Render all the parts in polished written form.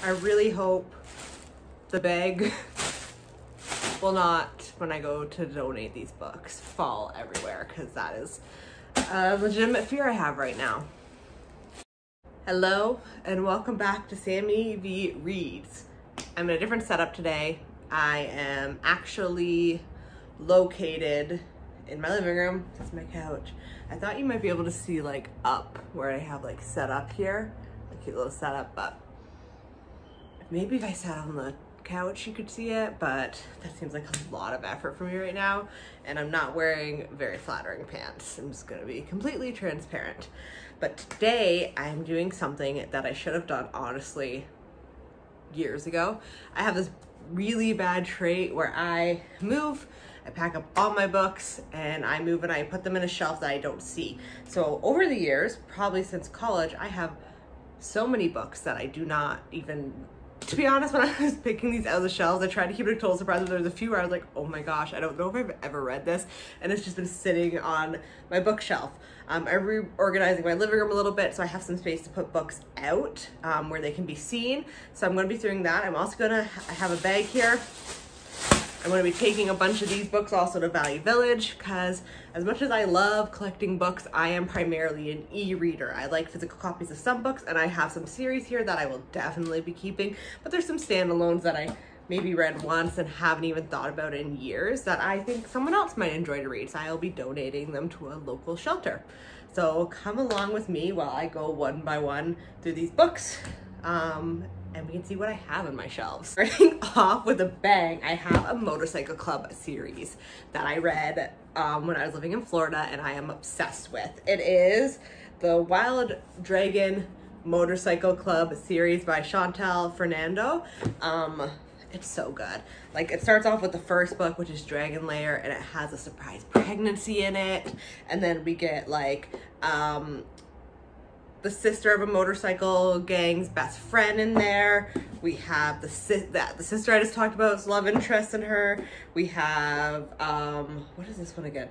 I really hope the bag will not, when I go to donate these books, fall everywhere, because that is a legitimate fear I have right now. Hello and welcome back to SamiVReads. I'm in a different setup today. I am actually located in my living room. This is my couch. I thought you might be able to see like up where I have like set up here, a cute little setup, but maybe if I sat on the couch you could see it, but that seems like a lot of effort for me right now, and I'm not wearing very flattering pants. I'm just gonna be completely transparent. But today I'm doing something that I should have done honestly years ago. I have this really bad trait where I move, I pack up all my books, and I move and I put them in a shelf that I don't see. So over the years, probably since college, I have so many books that I do not even, to be honest, when I was picking these out of the shelves, I tried to keep it a total surprise, but there was a few where I was like, oh my gosh, I don't know if I've ever read this, and it's just been sitting on my bookshelf. I'm reorganizing my living room a little bit, so I have some space to put books out where they can be seen. So I'm gonna be doing that. I'm also gonna, I have a bag here. I'm going to be taking a bunch of these books also to Value Village, because as much as I love collecting books, I am primarily an e-reader. I like physical copies of some books, and I have some series here that I will definitely be keeping, but there's some standalones that I maybe read once and haven't even thought about in years that I think someone else might enjoy to read, so I'll be donating them to a local shelter. So come along with me while I go one by one through these books. And we can see what I have in my shelves. Starting off with a bang, I have a Motorcycle Club series that I read when I was living in Florida, and I am obsessed with. It is the Wild Dragon Motorcycle Club series by Chantal Fernando. It's so good. Like, it starts off with the first book, which is Dragon Lair, and it has a surprise pregnancy in it. And then we get like, the sister of a motorcycle gang's best friend in there. We have the sister I just talked about's love interest in her. We have what is this one again?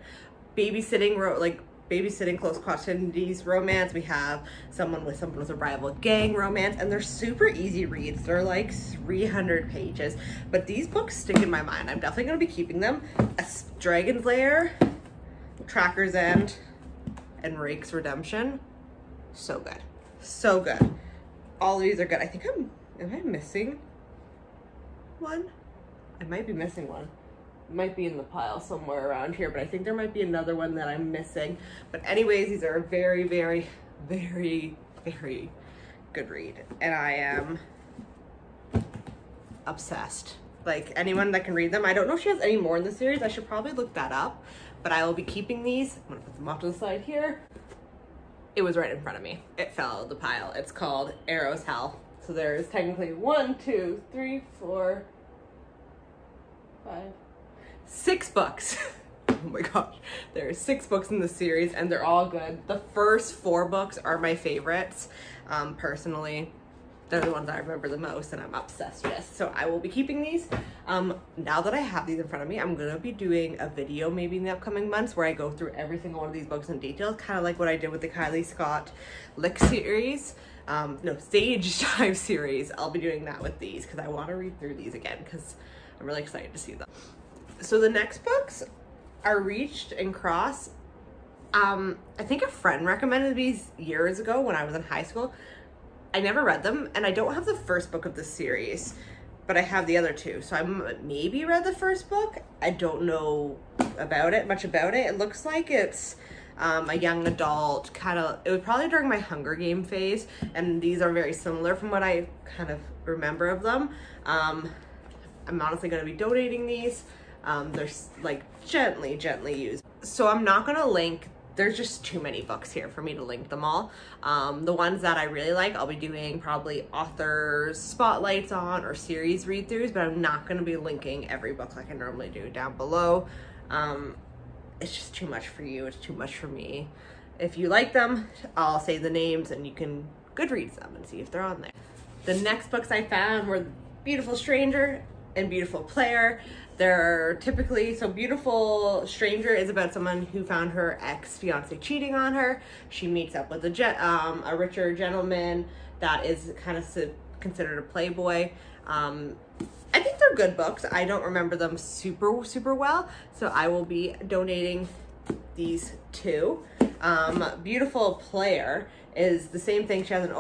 Babysitting close proximities romance. We have someone with a rival gang romance, and they're super easy reads. They're like 300 pages, but these books stick in my mind. I'm definitely going to be keeping them. Dragon's Lair, Tracker's End, and Rake's Redemption. So good. So good. All of these are good. I think am I missing one? I might be missing one. It might be in the pile somewhere around here, but I think there might be another one that I'm missing. But anyways, these are a very, very, very, very good read. And I am obsessed. Like, anyone that can read them. I don't know if she has any more in the series. I should probably look that up, but I will be keeping these. I'm gonna put them off to the side here. It was right in front of me. It fell out of the pile. It's called Arrow's Hell. So there's technically 1, 2, 3, 4, 5, 6 books. Oh my gosh. There's 6 books in the series, and they're all good. The first 4 books are my favorites. Personally, they're the ones I remember the most and I'm obsessed with. So I will be keeping these. Now that I have these in front of me, I'm gonna be doing a video maybe in the upcoming months where I go through every single one of these books in detail, kind of like what I did with the Kylie Scott Lick series. No, Stage Dive series. I'll be doing that with these because I want to read through these again because I'm really excited to see them. So the next books are Reached and Cross. I think a friend recommended these years ago when I was in high school. I never read them, and I don't have the first book of the series, but I have the other 2. So I maybe read the first book. I don't know much about it. It looks like it's a young adult kind of, it was probably during my Hunger Game phase, and these are very similar from what I kind of remember of them. I'm honestly going to be donating these. They're like gently used. So I'm not going to link, there's just too many books here for me to link them all. The ones that I really like, I'll be doing probably authors spotlights on or series read-throughs, but I'm not going to be linking every book like I normally do down below. It's just too much for you. It's too much for me. If you like them, I'll say the names and you can Goodreads them and see if they're on there. The next books I found were Beautiful Stranger and Beautiful Player. They're typically, so Beautiful Stranger is about someone who found her ex-fiance cheating on her. She meets up with a richer gentleman that is kind considered a Playboy. I think they're good books. I don't remember them super well, so I will be donating these two. Beautiful Player is the same thing. She has an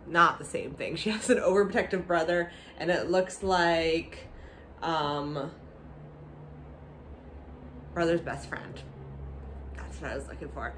not the same thing. She has an overprotective brother, and it looks like brother's best friend. That's what I was looking for.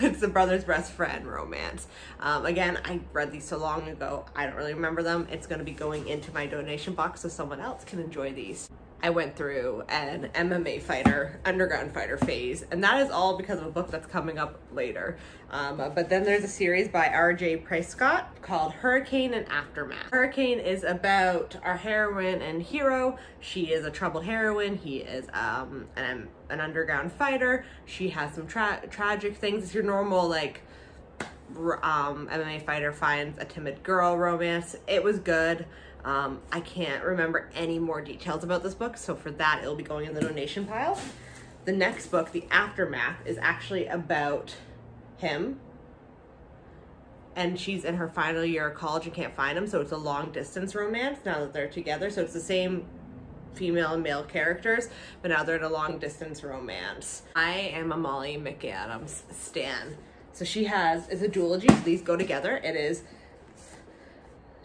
It's the brother's best friend romance. Again, I read these so long ago, I don't really remember them. It's going to be going into my donation box so someone else can enjoy these. I went through an MMA fighter, underground fighter phase, and that is all because of a book that's coming up later. But then there's a series by R.J. Prescott called Hurricane and Aftermath. Hurricane is about our heroine and hero. She is a troubled heroine. He is an underground fighter. She has some tragic things. It's your normal, like, MMA fighter finds a timid girl romance. It was good. I can't remember any more details about this book, so for that, it'll be going in the donation pile. The next book, The Aftermath, is actually about him, and she's in her final year of college and can't find him, so it's a long-distance romance now that they're together. So it's the same female and male characters, but now they're in a long-distance romance. I am a Molly McAdams stan. So she it's a duology, so these go together. It is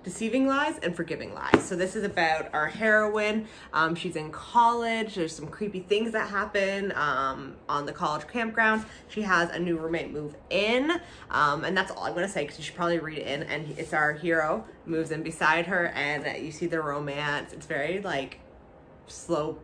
Deceiving Lies and Forgiving Lies. So this is about our heroine. She's in college. There's some creepy things that happen on the college campground. She has a new roommate move in, and that's all I'm gonna say because you should probably read it in. And it's our hero moves in beside her, and you see the romance. It's very like slow.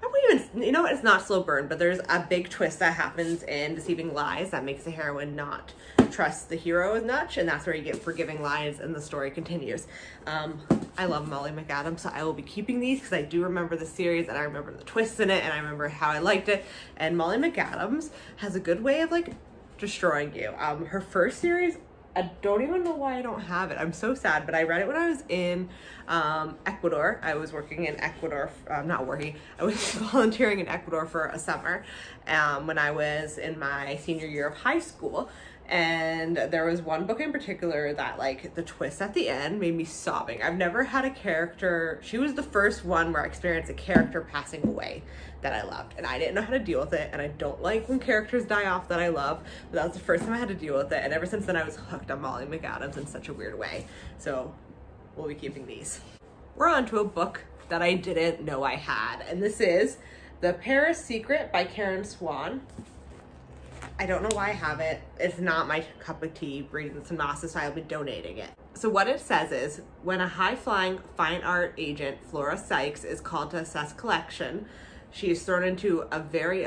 I wouldn't even, you know what, it's not slow burn, but there's a big twist that happens in Deceiving Lies that makes the heroine not trust the hero as much, and that's where you get Forgiving Lies and the story continues. I love Molly McAdams, so I will be keeping these because I do remember the series, and I remember the twists in it, and I remember how I liked it. And Molly McAdams has a good way of like destroying you. Her first series, I don't even know why I don't have it. I'm so sad, but I read it when I was in Ecuador. I was working in Ecuador, not working, I was volunteering in Ecuador for a summer when I was in my senior year of high school. And there was one book in particular that, like, the twist at the end made me sobbing. I've never had a character, she was the first one where I experienced a character passing away that I loved, and I didn't know how to deal with it, and I don't like when characters die off that I love, but that was the first time I had to deal with it, and ever since then I was hooked on Molly McAdams in such a weird way. So we'll be keeping these. We're on to a book that I didn't know I had, and this is The Paris Secret by Karen Swan. I don't know why I have it. It's not my cup of tea reading the synopsis, so I'll be donating it. So what it says is, when a high-flying fine art agent, Flora Sykes, is called to assess collection, she is thrown into a very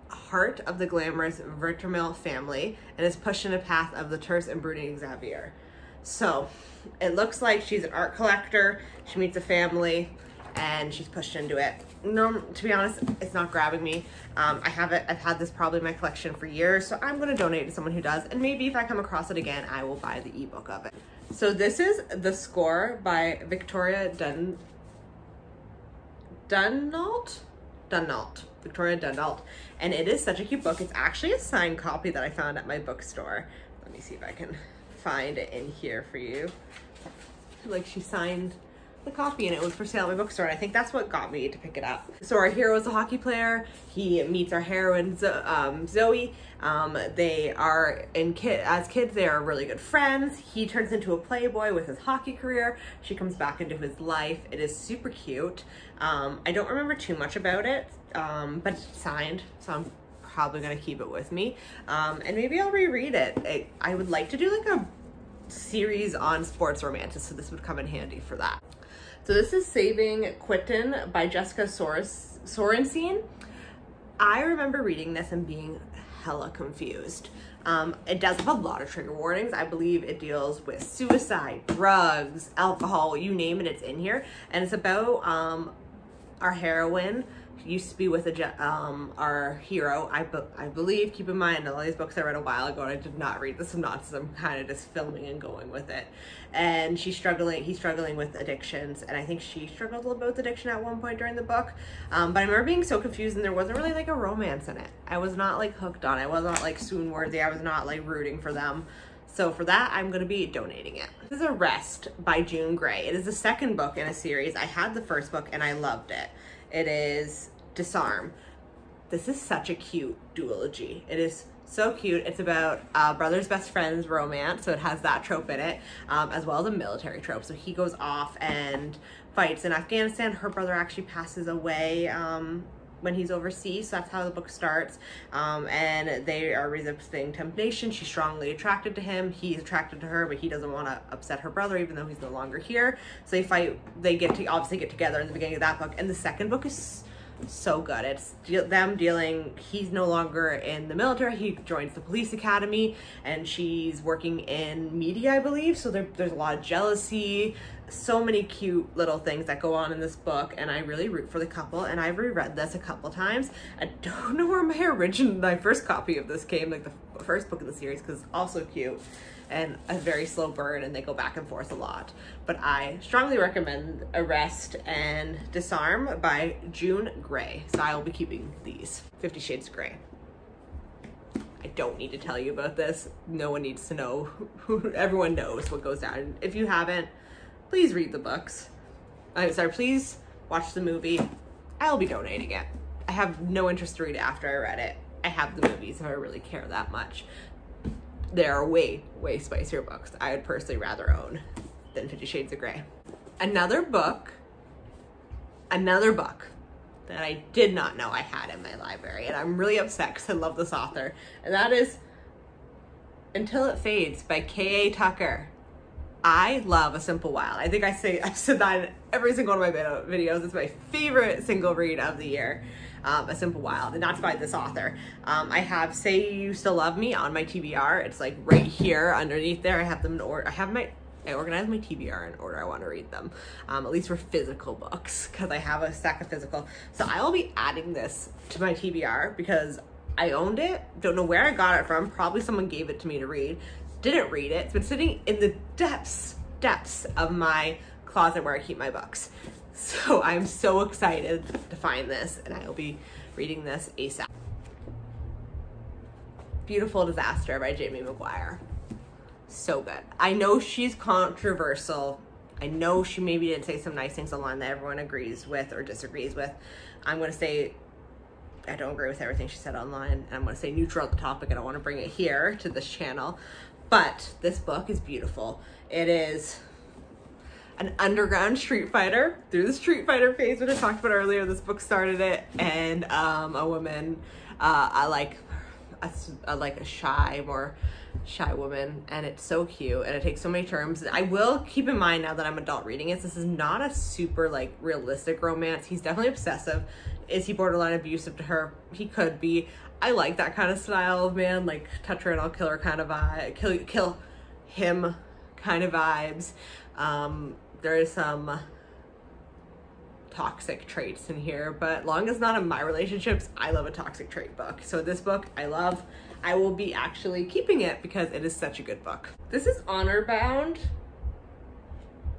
heart of the glamorous Vertermil family and is pushed in a path of the terse and brooding Xavier. So it looks like she's an art collector. She meets a family and she's pushed into it. No, to be honest, it's not grabbing me. I've had this probably in my collection for years, so I'm gonna donate to someone who does, and maybe if I come across it again, I will buy the ebook of it. So this is The Score by Victoria Dunnault, Victoria Dunnault, and it is such a cute book. It's actually a signed copy that I found at my bookstore. Let me see if I can find it in here for you. Like, she signed the copy and it was for sale at my bookstore, and I think that's what got me to pick it up. So our hero is a hockey player. He meets our heroine Zoe. They are as kids they are really good friends. He turns into a playboy with his hockey career. She comes back into his life. It is super cute. I don't remember too much about it, but it's signed, so I'm probably gonna keep it with me, and maybe I'll reread it. I would like to do like a series on sports romances, so this would come in handy for that. So this is Saving Quinn by Jessica Sorensen. I remember reading this and being hella confused. It does have a lot of trigger warnings. I believe it deals with suicide, drugs, alcohol, you name it, it's in here. And it's about our heroine. She used to be with our hero, I believe. Keep in mind, all these books I read a while ago and I did not read the synopsis. I'm kind of just filming and going with it. And he's struggling with addictions, and I think she struggled a little bit with addiction at one point during the book. But I remember being so confused, and there wasn't really like a romance in it. I was not like hooked on it. I was not like swoon worthy. I was not like rooting for them. So for that, I'm gonna be donating it. This is Rest by June Gray. It is the second book in a series. I had the first book and I loved it. It is Disarm. This is such a cute duology. It is so cute. It's about brother's best friend's romance, so it has that trope in it, as well as a military trope. So he goes off and fights in Afghanistan. Her brother actually passes away when he's overseas, so that's how the book starts. And they are resisting temptation. She's strongly attracted to him. He's attracted to her, but he doesn't want to upset her brother, even though he's no longer here. So they fight. They obviously get together in the beginning of that book. And the second book is so good. It's them dealing, he's no longer in the military, he joins the police academy, and she's working in media, I believe, so there's a lot of jealousy, so many cute little things that go on in this book, and I really root for the couple. And I've reread this a couple times. I don't know where my first copy of this came, like the first book of the series, because it's also cute and a very slow burn, and they go back and forth a lot. But I strongly recommend Rest and Disarm by June Gray. So I will be keeping these. 50 Shades of Grey. I don't need to tell you about this. No one needs to know. Everyone knows what goes down. If you haven't, please read the books. Please watch the movie. I'll be donating it. I have no interest to read it after I read it. I have the movies if I really care that much. There are way, way spicier books I would personally rather own than 50 Shades of Grey. Another book that I did not know I had in my library, and I'm really upset because I love this author, and that is Until It Fades by K.A. Tucker. I love A Simple Wild. I think I've said that in every single one of my videos. It's my favorite single read of the year. A Simple Wild, and that's by this author. I have Say You Still Love Me on my TBR. It's like right here underneath there. I have them in order. I organize my TBR in order I want to read them, at least for physical books, because I have a stack of physical. So I will be adding this to my TBR because I owned it. Don't know where I got it from. Probably someone gave it to me to read. Didn't read it. It's been sitting in the depths of my closet where I keep my books. So I'm so excited to find this, and I will be reading this ASAP. Beautiful Disaster by Jamie McGuire. So good. I know she's controversial. I know she maybe didn't say some nice things online that everyone agrees with or disagrees with. I'm going to say I don't agree with everything she said online, and I'm going to say neutral at the topic. I don't want to bring it here to this channel, but this book is beautiful. It is an underground street fighter through the street fighter phase, which I talked about earlier. This book started it, and a woman, like a more shy woman, and it's so cute, and it takes so many terms. I will keep in mind now that I'm adult reading it, this is not a super like realistic romance. He's definitely obsessive. Is he borderline abusive to her? He could be. I like that kind of style of man, like touch her and I'll kill her kind of vibe, kill him kind of vibes. There is some toxic traits in here, but long as not in my relationships, I love a toxic trait book. So this book I love. I will be actually keeping it because it is such a good book. This is Honor Bound,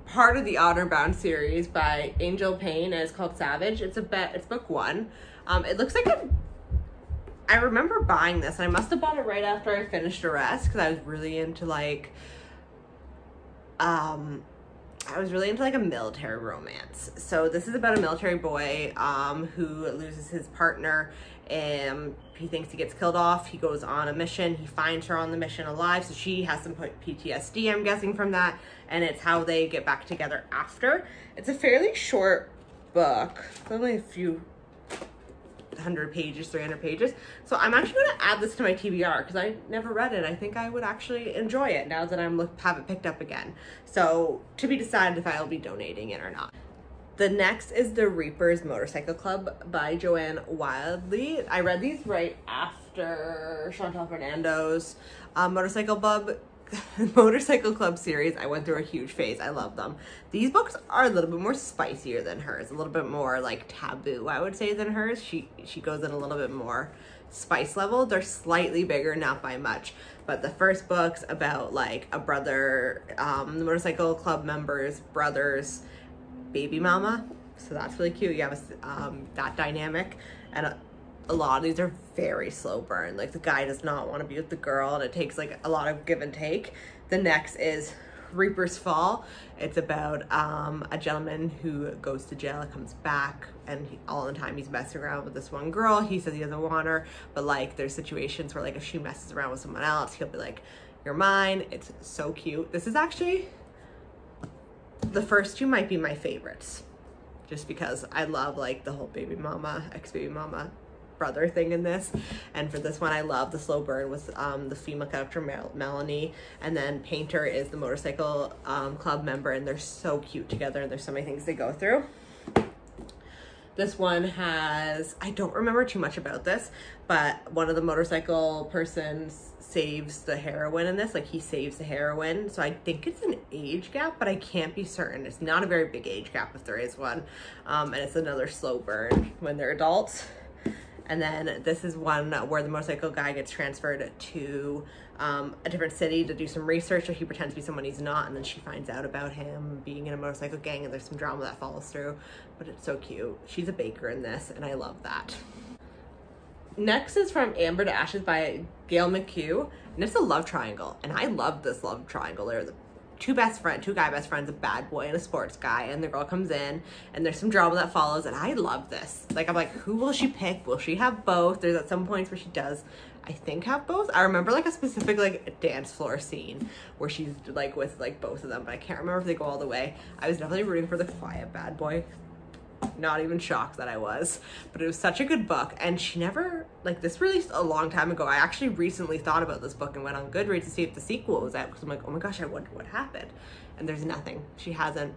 part of the Honor Bound series by Angel Payne, and it's called Savage. It's book 1. It looks like I remember buying this, and I must have bought it right after I finished Rest because I was really into like a military romance. So this is about a military boy who loses his partner, and he thinks he gets killed off. He goes on a mission. He finds her on the mission alive, so she has some PTSD, I'm guessing, from that, and it's how they get back together after. It's a fairly short book. It's only a few 100 pages, 300 pages. So I'm actually going to add this to my TBR because I never read it. I think I would actually enjoy it now that have it picked up again. So to be decided if I'll be donating it or not. The next is The Reaper's Motorcycle Club by Joanne Wildley. I read these right after Chantal Fernando's Motorcycle Club series. I went through a huge phase. I love them. These books are a little bit more spicier than hers, a little bit more like taboo, I would say, than hers. She goes in a little bit more spice level. They're slightly bigger, not by much, but the first book's about like a brother, the motorcycle club members, brother's baby mama. So that's really cute. You have that dynamic, and a lot of these are very slow burn. Like the guy does not want to be with the girl and it takes like a lot of give and take. The next is Reaper's Fall. It's about a gentleman who goes to jail and comes back, and all the time he's messing around with this one girl. He says he doesn't want her, but like there's situations where like if she messes around with someone else, he'll be like, you're mine. It's so cute. This is actually, the first two might be my favorites, just because I love like the whole baby mama, ex-baby mama brother thing in this. And for this one, I love the slow burn with the female character Melanie, and then Painter is the motorcycle club member, and they're so cute together, and there's so many things they go through. This one has, I don't remember too much about this, but one of the motorcycle persons saves the heroine in this. Like he saves the heroine, so I think it's an age gap, but I can't be certain. It's not a very big age gap if there is one. And it's another slow burn when they're adults. And then this is one where the motorcycle guy gets transferred to a different city to do some research, so he pretends to be someone he's not, and then she finds out about him being in a motorcycle gang, and there's some drama that follows through, but it's so cute. She's a baker in this, and I love that. Next is From Amber to Ashes by Gail McHugh, and it's a love triangle, and I love this love triangle. They're the two guy best friends, a bad boy and a sports guy, and the girl comes in and there's some drama that follows, and I love this. Like I'm like, who will she pick? Will she have both? There's at some points where she does, I think, have both. I remember like a specific like dance floor scene where she's like with like both of them, but I can't remember if they go all the way. I was definitely rooting for the quiet bad boy. Not even shocked that I was, but it was such a good book. And she never, like, this released a long time ago. I actually recently thought about this book and went on Goodreads to see if the sequel was out, because I'm like, oh my gosh, I wonder what happened. And there's nothing. She hasn't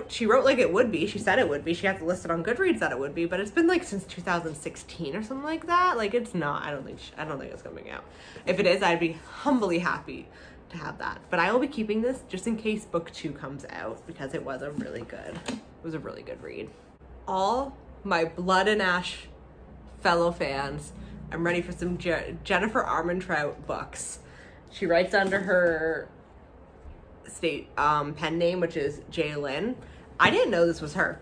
she wrote like it would be. She said it would be. She has it listed on Goodreads that it would be, but it's been like since 2016 or something like that. Like it's not, I don't think it's coming out. If it is, I'd be humbly happy to have that. But I will be keeping this just in case book 2 comes out, because it was a really good read. All my Blood and Ash fellow fans, I'm ready for some Jennifer Armentrout books. She writes under her state pen name, which is J. Lynn. I didn't know this was her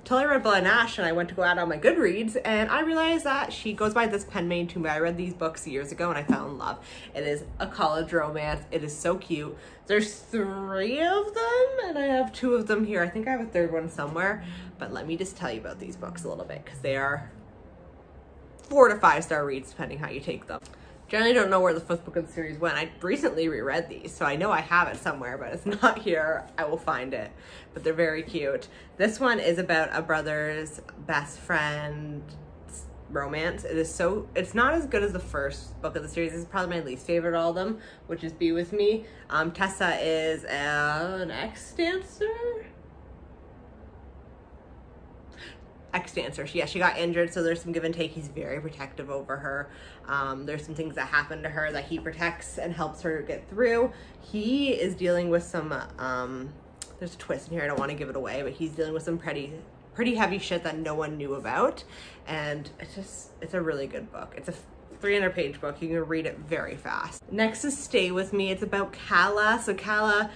till I read Blood and Ash, and I went to go out on my Goodreads, and I realized that she goes by this pen name too. I read these books years ago and I fell in love. It is a college romance. It is so cute. There's 3 of them, and I have 2 of them here. I think I have a 3rd one somewhere, but let me just tell you about these books a little bit, because they are 4 to 5 star reads depending how you take them. Generally don't know where the 5th book of the series went. I recently reread these, so I know I have it somewhere, but it's not here. I will find it, but they're very cute. This one is about a brother's best friend romance. It's not as good as the 1st book of the series. This is probably my least favorite of all of them, which is Be With Me. Tessa is an ex-dancer? Ex-dancer. Yeah, she got injured, so there's some give and take. He's very protective over her. There's some things that happen to her that he protects and helps her get through. He is dealing with some, there's a twist in here, I don't want to give it away, but he's dealing with some pretty heavy shit that no one knew about, and it's a really good book. It's a 300-page book. You can read it very fast. Next is Stay With Me. It's about Kala. So Kala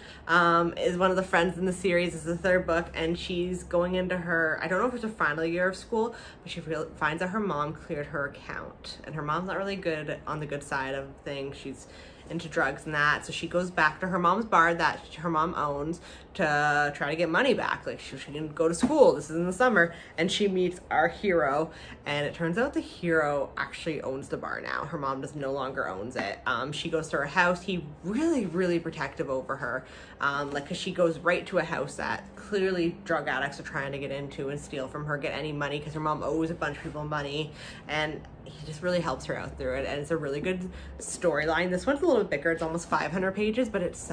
is one of the friends in the series. It's the 3rd book, and she's going into her, I don't know if it's her final year of school, but she finds out her mom cleared her account, and her mom's not really good on the good side of things. She's into drugs and that, so she goes back to her mom's bar that her mom owns to try to get money back. Like she didn't go to school, this is in the summer, and she meets our hero, and it turns out the hero actually owns the bar now. Her mom no longer owns it. She goes to her house. He really protective over her, like, because she goes right to a house that clearly drug addicts are trying to get into and steal from her, get any money, because her mom owes a bunch of people money, and he just really helps her out through it, and it's a really good storyline. This one's a little bit bigger. It's almost 500 pages, but it's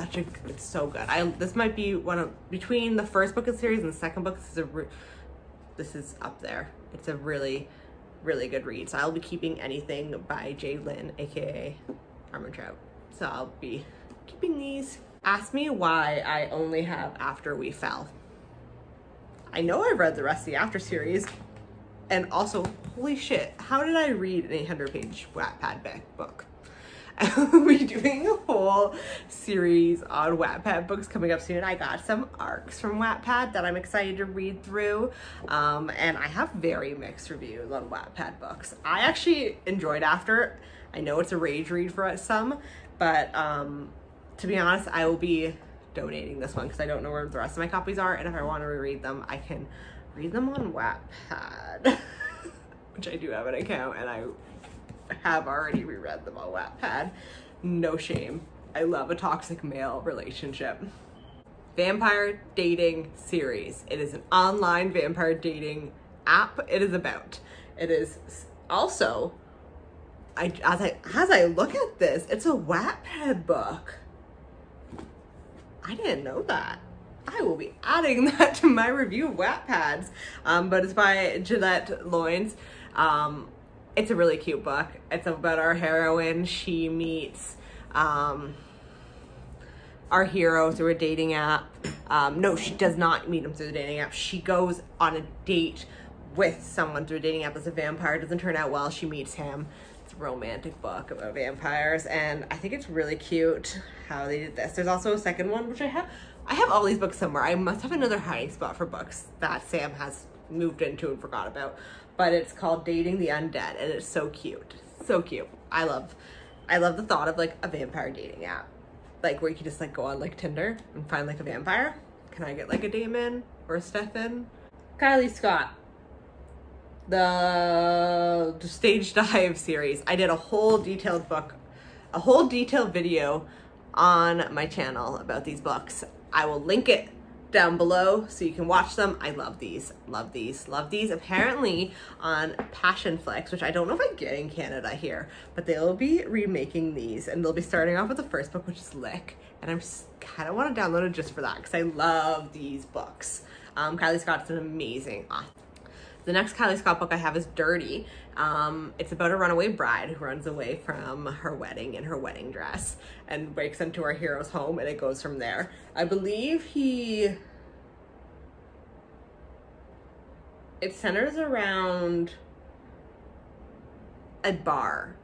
so good. This might be between the 1st book of the series and the 2nd book. This is up there. It's a really good read. So I'll be keeping anything by J. Lynn, aka Armentrout. So I'll be keeping these. Ask me why I only have After We Fell. I know I've read the rest of the After series. And also, holy shit, how did I read an 800-page Wattpad book? I'll be doing a whole series on Wattpad books coming up soon. I got some arcs from Wattpad that I'm excited to read through. And I have very mixed reviews on Wattpad books. I actually enjoyed After. I know it's a rage read for some, but to be honest, I will be donating this one because I don't know where the rest of my copies are. And if I want to reread them, I can read them on Wattpad, which I do have an account, and I have already reread them on Wattpad. No shame. I love a toxic male relationship. Vampire dating series. It is an online vampire dating app. It is also, as I look at this, it's a Wattpad book. I didn't know that. I will be adding that to my review of Wattpads. But it's by Jeanette Loynes. It's a really cute book. It's about our heroine. She meets our hero through a dating app. No, she does not meet him through the dating app. She goes on a date with someone through a dating app that's a vampire. It doesn't turn out well. She meets him. It's a romantic book about vampires, and I think it's really cute how they did this. There's also a second one, which I have all these books somewhere. I must have another hiding spot for books that Sam has moved into and forgot about. But it's called Dating the Undead, and it's so cute. So cute. I love the thought of like a vampire dating app. Like where you can just like go on like Tinder and find like a vampire. Can I get like a Damon or a Stefan? Kylie Scott. The Stage Dive series. I did a whole detailed video on my channel about these books. I will link it down below so you can watch them. I love these, love these, love these. Apparently on Passionflix, which I don't know if I get in Canada here, but they'll be remaking these, and they'll be starting off with the first book, which is Lick, and I'm kind of want to download it just for that because I love these books. Kylie Scott's an amazing author. The next Kylie Scott book I have is Dirty. It's about a runaway bride who runs away from her wedding in her wedding dress and breaks into our hero's home, and it goes from there. I believe it centers around a bar,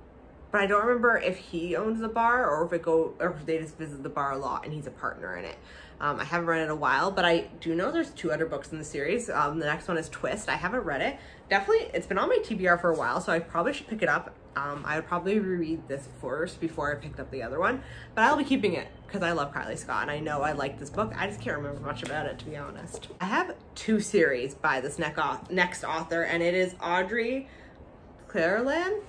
but I don't remember if he owns the bar or if they just visit the bar a lot and he's a partner in it. I haven't read it in a while, but I do know there's 2 other books in the series. The next one is Twist. I haven't read it. Definitely, it's been on my TBR for a while, so I probably should pick it up. I would probably reread this first before I picked up the other one, but I'll be keeping it because I love Kylie Scott and I know I like this book. I just can't remember much about it, to be honest. I have 2 series by this next author, and it is Audrey Clairlin.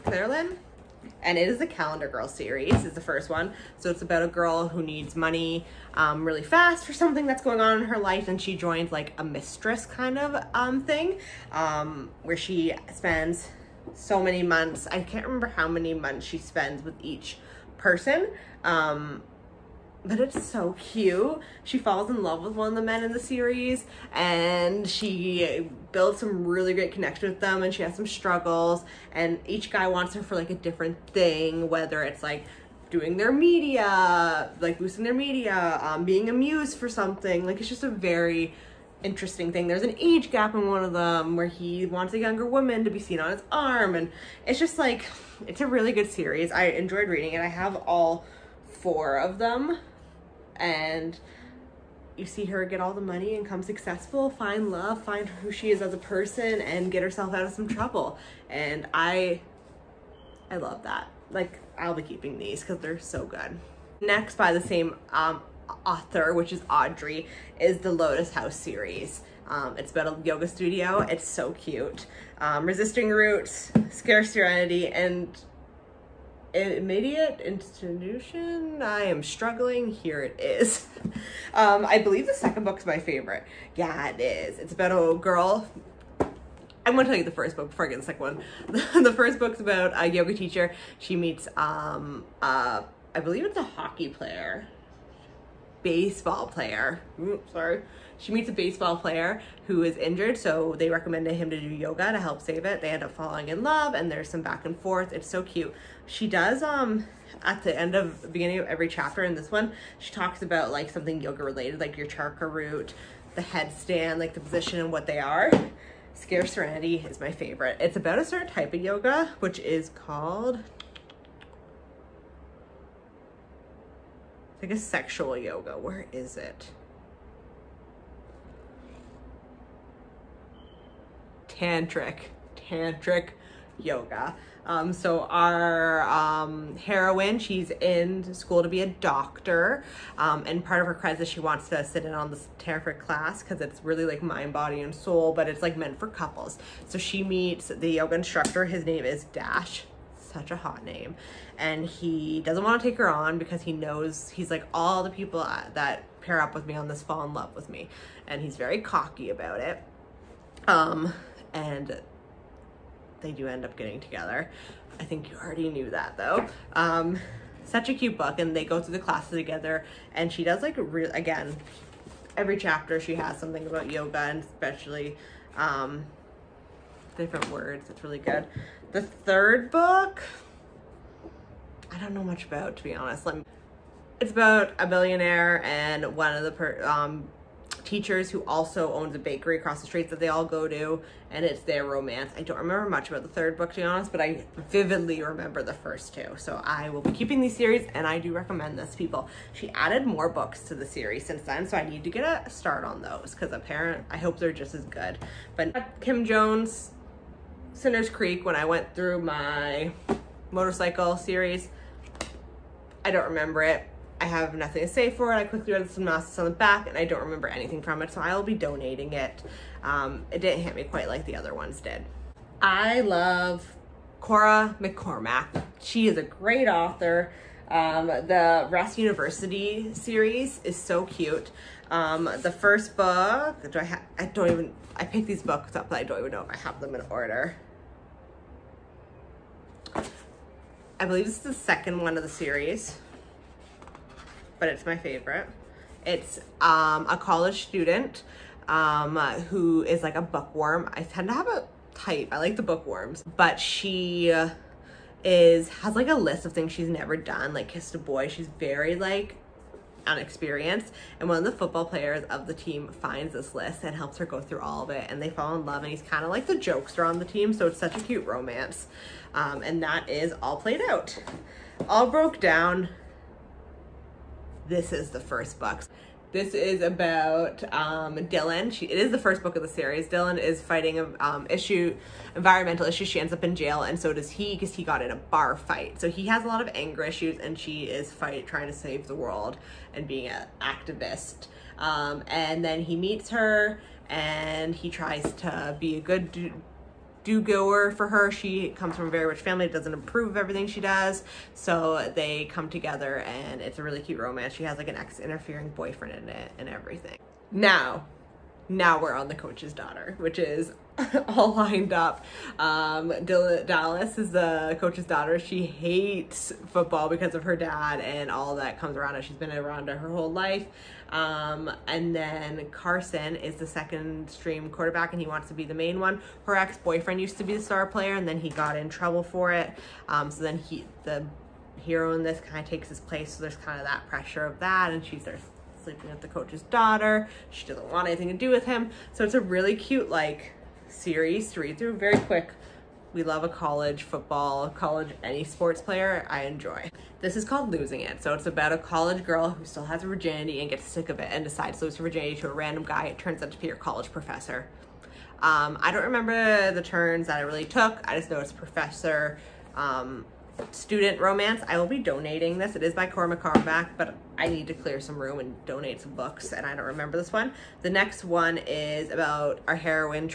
And it is the Calendar Girl series, is the first one. So it's about a girl who needs money really fast for something that's going on in her life, and she joins like a mistress kind of thing where she spends so many months. I can't remember how many months she spends with each person, but it's so cute. She falls in love with one of the men in the series, and she builds some really great connection with them, and she has some struggles, and each guy wants her for like a different thing, whether it's like doing their media, like boosting their media, being a muse for something. Like it's just a very interesting thing. There's an age gap in one of them where he wants a younger woman to be seen on his arm, and it's just like, it's a really good series. I enjoyed reading it. I have all 4 of them, and you see her get all the money and become successful, find love, find who she is as a person, and get herself out of some trouble. And I love that. Like, I'll be keeping these because they're so good. Next, by the same author, which is Audrey, is the Lotus House series. It's about a yoga studio. It's so cute. Resisting Roots, Scarce Serenity, and Immediate Institution. I am struggling. Here it is. I believe the second book's my favorite. Yeah, it is. It's about a girl. I'm going to tell you the first book before I get the second one. The first book's about a yoga teacher. She meets, I believe it's a hockey player. Baseball player. Sorry. She meets a baseball player who is injured, so they recommended him to do yoga to help save it. They end up falling in love, and there's some back and forth. It's so cute. She does, at the beginning of every chapter in this one, she talks about like something yoga related, like your chakra root, the headstand, like the position and what they are. Scarce Serenity is my favorite. It's about a certain type of yoga, which is called It's like a sexual yoga. Where is it? Tantric Yoga. So our heroine, she's in school to be a doctor, and part of her credit is she wants to sit in on this tantric class because it's really like mind, body, and soul, but it's like meant for couples. So she meets the yoga instructor. His name is Dash. Such a hot name. And he doesn't want to take her on because he knows, he's like, all the people that pair up with me on this fall in love with me, and he's very cocky about it. And they do end up getting together. I think you already knew that though. Such a cute book, and they go through the classes together, and she does like again, every chapter she has something about yoga, and especially different words. It's really good. The third book, I don't know much about, to be honest. It's about a billionaire and one of the teachers who also owns a bakery across the street that they all go to, and it's their romance. I don't remember much about the third book, to be honest, but I vividly remember the first two. So I will be keeping these series, and I do recommend this, people. She added more books to the series since then, so I need to get a start on those because I hope they're just as good. But Kim Jones, Sinner's Creek, when I went through my motorcycle series, I don't remember it. I have nothing to say for it. I quickly read the synopsis on the back, and I don't remember anything from it, so I will be donating it. It didn't hit me quite like the other ones did. I love Cora McCormack. She is a great author. The Rest University series is so cute. The first book, I picked these books up, but I don't even know if I have them in order. I believe this is the second one of the series, but it's my favorite. It's a college student who is like a bookworm. I tend to have a type. I like the bookworms, but she has like a list of things she's never done, like kissed a boy. She's very like unexperienced, and one of the football players of the team finds this list and helps her go through all of it, and they fall in love, and he's kind of like the jokester on the team, so it's such a cute romance. And that is all played out, all broke down. This is the first book. This is about Dylan. It is the first book of the series. Dylan is fighting environmental issues. She ends up in jail, and so does he, because he got in a bar fight. So he has a lot of anger issues, and she is trying to save the world and being an activist. And then he meets her, and he tries to be a good do-goer for her. She comes from a very rich family, doesn't approve of everything she does, so they come together, and it's a really cute romance. She has like an ex-interfering boyfriend in it and everything. Now we're on the coach's daughter, which is all lined up. Dallas is the coach's daughter. She hates football because of her dad and all that comes around it. She's been around it her whole life. And then Carson is the second stream quarterback, and he wants to be the main one. Her ex-boyfriend used to be the star player, and then he got in trouble for it. So then the hero in this kind of takes his place. So there's kind of that pressure of that, and she starts sleeping with the coach's daughter. She doesn't want anything to do with him. So it's a really cute like series to read through, very quick. We love a college football, any sports player, I enjoy. This is called Losing It. So it's about a college girl who still has her virginity and gets sick of it and decides to lose her virginity to a random guy. It turns out to be her college professor. I don't remember the turns that it really took. I just know it's professor, student romance. I will be donating this. It is by Cora McCormack, but I need to clear some room and donate some books, and I don't remember this one. The next one is about our heroine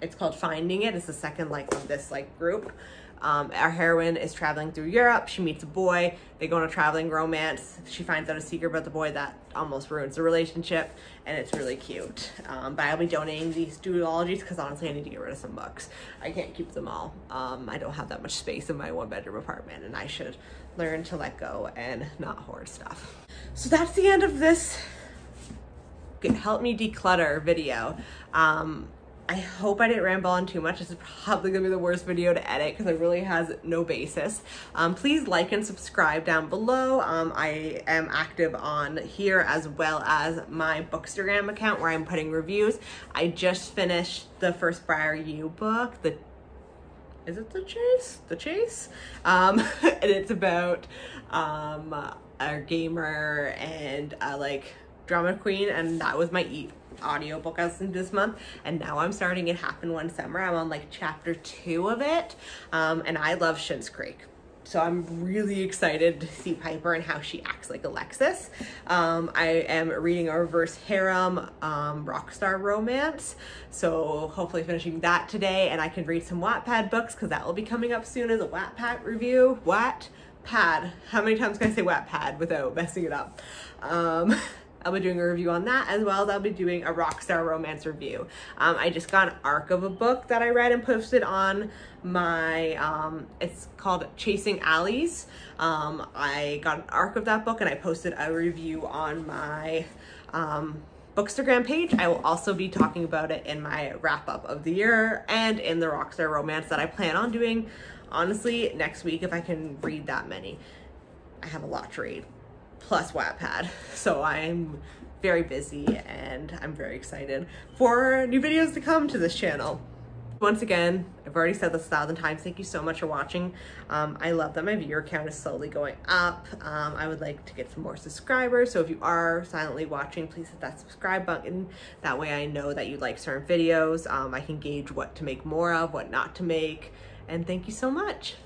it's called Finding It. It's the second of this group. Our heroine is traveling through Europe. She meets a boy. They go on a traveling romance. She finds out a secret about the boy that almost ruins the relationship, and it's really cute. But I'll be donating these duologies because honestly I need to get rid of some books. I can't keep them all. I don't have that much space in my one-bedroom apartment, and I should learn to let go and not hoard stuff. So that's the end of this help me declutter video. I hope I didn't ramble on too much. This is probably gonna be the worst video to edit because it really has no basis. Please like and subscribe down below. I am active on here as well as my Bookstagram account where I'm putting reviews. I just finished the first Briar U book. Is it The Chase? The Chase? And it's about a gamer and a like drama queen, and that was my audiobook I listened to this month. And now I'm starting It Happened One Summer. I'm on like chapter 2 of it, and I love Schitt's Creek. So I'm really excited to see Piper and how she acts like Alexis. I am reading a reverse harem rockstar romance. So hopefully finishing that today, and I can read some Wattpad books because that will be coming up soon as a Wattpad review. Wattpad. How many times can I say Wattpad without messing it up? I'll be doing a review on that, as well as I'll be doing a rockstar romance review. I just got an arc of a book that I read and posted on my, it's called Chasing Alleys. I got an arc of that book and I posted a review on my Bookstagram page. I will also be talking about it in my wrap up of the year and in the rockstar romance that I plan on doing, honestly, next week if I can read that many. I have a lot to read, plus Wattpad. So I'm very busy and I'm very excited for new videos to come to this channel. Once again, I've already said this 1,000 times, thank you so much for watching. I love that my viewer count is slowly going up. I would like to get some more subscribers, so if you are silently watching, please hit that subscribe button. That way I know that you like certain videos. I can gauge what to make more of, what not to make, and thank you so much.